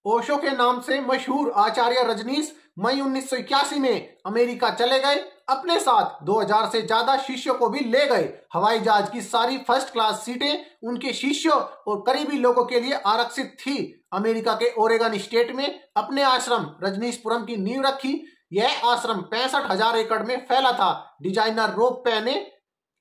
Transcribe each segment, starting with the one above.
ओशो के नाम से मशहूर आचार्य रजनीश मई 1981 में अमेरिका चले गए। अपने साथ 2000 से ज्यादा शिष्यों को भी ले गए। हवाई जहाज की सारी फर्स्ट क्लास सीटें उनके शिष्यों और करीबी लोगों के लिए आरक्षित थी। अमेरिका के ओरेगन स्टेट में अपने आश्रम रजनीशपुरम की नींव रखी। यह आश्रम 65,000 एकड़ में फैला था। डिजाइनर रोब पहने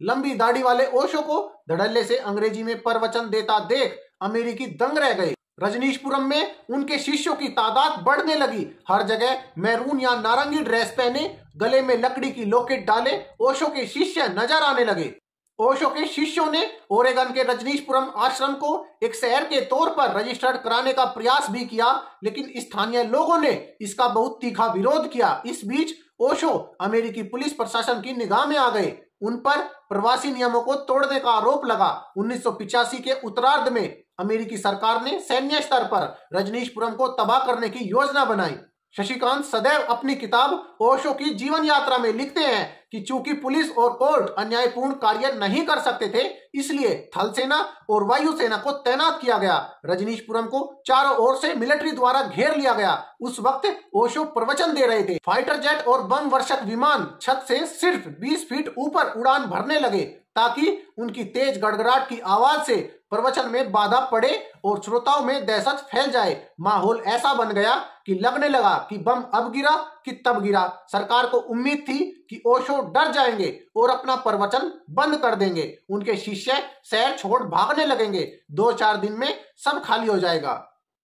लंबी दाढ़ी वाले ओशो को धड़ल्ले से अंग्रेजी में प्रवचन देता देख अमेरिकी दंग रह गए। रजनीशपुरम में उनके शिष्यों की तादाद बढ़ने लगी। हर जगह मैरून या नारंगी ड्रेस पहने, गले में लकड़ी की लॉकेट डाले ओशो के शिष्य नजर आने लगे। ओशो के शिष्यों ने ओरेगन के रजनीशपुरम आश्रम को एक शहर के तौर पर रजिस्टर्ड कराने का प्रयास भी किया, लेकिन स्थानीय लोगों ने इसका बहुत तीखा विरोध किया। इस बीच ओशो अमेरिकी पुलिस प्रशासन की निगाह में आ गए। उन पर प्रवासी नियमों को तोड़ने का आरोप लगा। 1985 के उत्तरार्ध में अमेरिकी सरकार ने सैन्य स्तर पर रजनीशपुरम को तबाह करने की योजना बनाई। शशिकांत सदैव अपनी किताब ओशो की जीवन यात्रा में लिखते हैं कि चूंकि पुलिस और कोर्ट अन्यायपूर्ण कार्य नहीं कर सकते थे, इसलिए थल सेना और वायुसेना को तैनात किया गया। रजनीशपुरम को चारों ओर से मिलिट्री द्वारा घेर लिया गया। उस वक्त ओशो प्रवचन दे रहे थे। फाइटर जेट और बम वर्षक विमान छत से सिर्फ 20 फीट ऊपर उड़ान भरने लगे ताकि उनकी तेज गड़गड़ाहट की आवाज से प्रवचन में बाधा पड़े और श्रोताओं में दहशत फैल जाए। माहौल ऐसा बन गया कि लगने लगा कि बम अब गिरा कि तब गिरा। सरकार को उम्मीद थी कि ओशो डर जाएंगे और अपना प्रवचन बंद कर देंगे। उनके शिष्य शहर छोड़ भागने लगेंगे। 2-4 दिन में सब खाली हो जाएगा,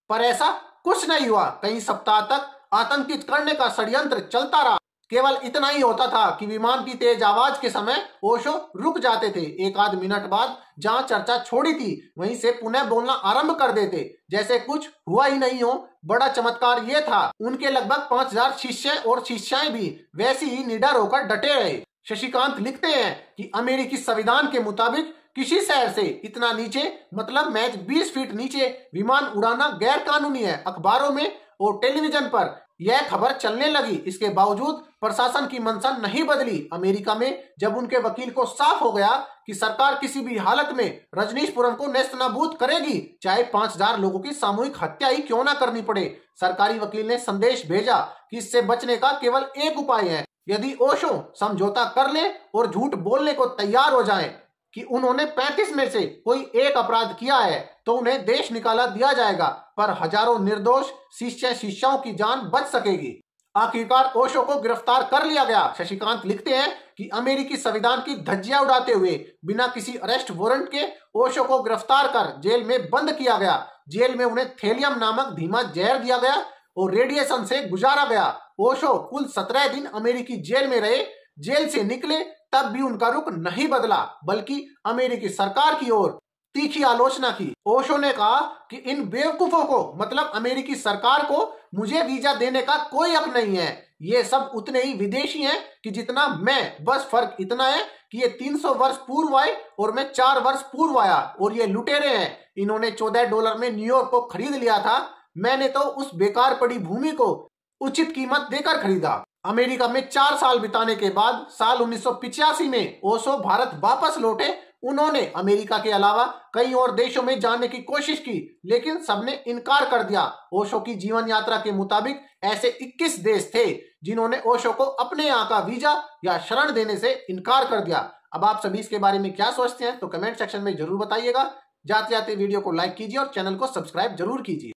पर ऐसा कुछ नहीं हुआ। कई सप्ताह तक आतंकित करने का षड्यंत्र चलता रहा। केवल इतना ही होता था कि विमान की तेज आवाज के समय ओशो रुक जाते थे। एक आध मिनट बाद जहां चर्चा छोड़ी थी वहीं से पुनः बोलना आरंभ कर देते, जैसे कुछ हुआ ही नहीं हो। बड़ा चमत्कार ये था, उनके लगभग 5000 शिष्य और शिष्याएं भी वैसी ही निडर होकर डटे रहे। शशिकांत लिखते हैं कि अमेरिकी संविधान के मुताबिक किसी शहर से इतना नीचे, मतलब महज 20 फीट नीचे विमान उड़ाना गैर कानूनी है। अखबारों में और टेलीविजन पर यह खबर चलने लगी। इसके बावजूद प्रशासन की मंशा नहीं बदली। अमेरिका में जब उनके वकील को साफ हो गया कि सरकार किसी भी हालत में रजनीशपुरम को नेस्तनाबूद करेगी, चाहे 5000 लोगों की सामूहिक हत्या ही क्यों ना करनी पड़े, सरकारी वकील ने संदेश भेजा कि इससे बचने का केवल एक उपाय है। यदि ओशो समझौता कर ले और झूठ बोलने को तैयार हो जाएं कि उन्होंने 35 में से कोई एक अपराध किया है, तो उन्हें देश निकाला दिया जाएगा, पर हजारों निर्दोष शिष्य शिष्याओं की जान बच सकेगी। आखिरकार ओशो को गिरफ्तार कर लिया गया। शशिकांत लिखते हैं कि अमेरिकी संविधान की धज्जियां उड़ाते हुए बिना किसी अरेस्ट वारंट के ओशो को गिरफ्तार कर जेल में बंद किया गया। जेल में उन्हें थेलियम नामक धीमा जहर दिया गया और रेडिएशन से गुजारा गया। ओशो कुल 17 दिन अमेरिकी जेल में रहे। जेल से निकले तब भी उनका रुख नहीं बदला, बल्कि अमेरिकी सरकार की ओर तीखी आलोचना की। ओशो ने कहा कि इन बेवकूफों को, मतलब अमेरिकी सरकार को, मुझे वीजा देने का कोई हक नहीं है। ये सब उतने ही विदेशी हैं कि जितना मैं, बस फर्क इतना है कि ये 300 वर्ष पूर्व आए और मैं 4 वर्ष पूर्व आया। और ये लुटेरे हैं। इन्होंने $14 में न्यूयॉर्क को खरीद लिया था। मैंने तो उस बेकार पड़ी भूमि को उचित कीमत देकर खरीदा। अमेरिका में 4 साल बिताने के बाद साल 1985 में ओशो भारत वापस लौटे। उन्होंने अमेरिका के अलावा कई और देशों में जाने की कोशिश की, लेकिन सबने इनकार कर दिया। ओशो की जीवन यात्रा के मुताबिक ऐसे 21 देश थे जिन्होंने ओशो को अपने यहाँ का वीजा या शरण देने से इनकार कर दिया। अब आप सभी इसके बारे में क्या सोचते हैं तो कमेंट सेक्शन में जरूर बताइएगा। जाते जाते वीडियो को लाइक कीजिए और चैनल को सब्सक्राइब जरूर कीजिए।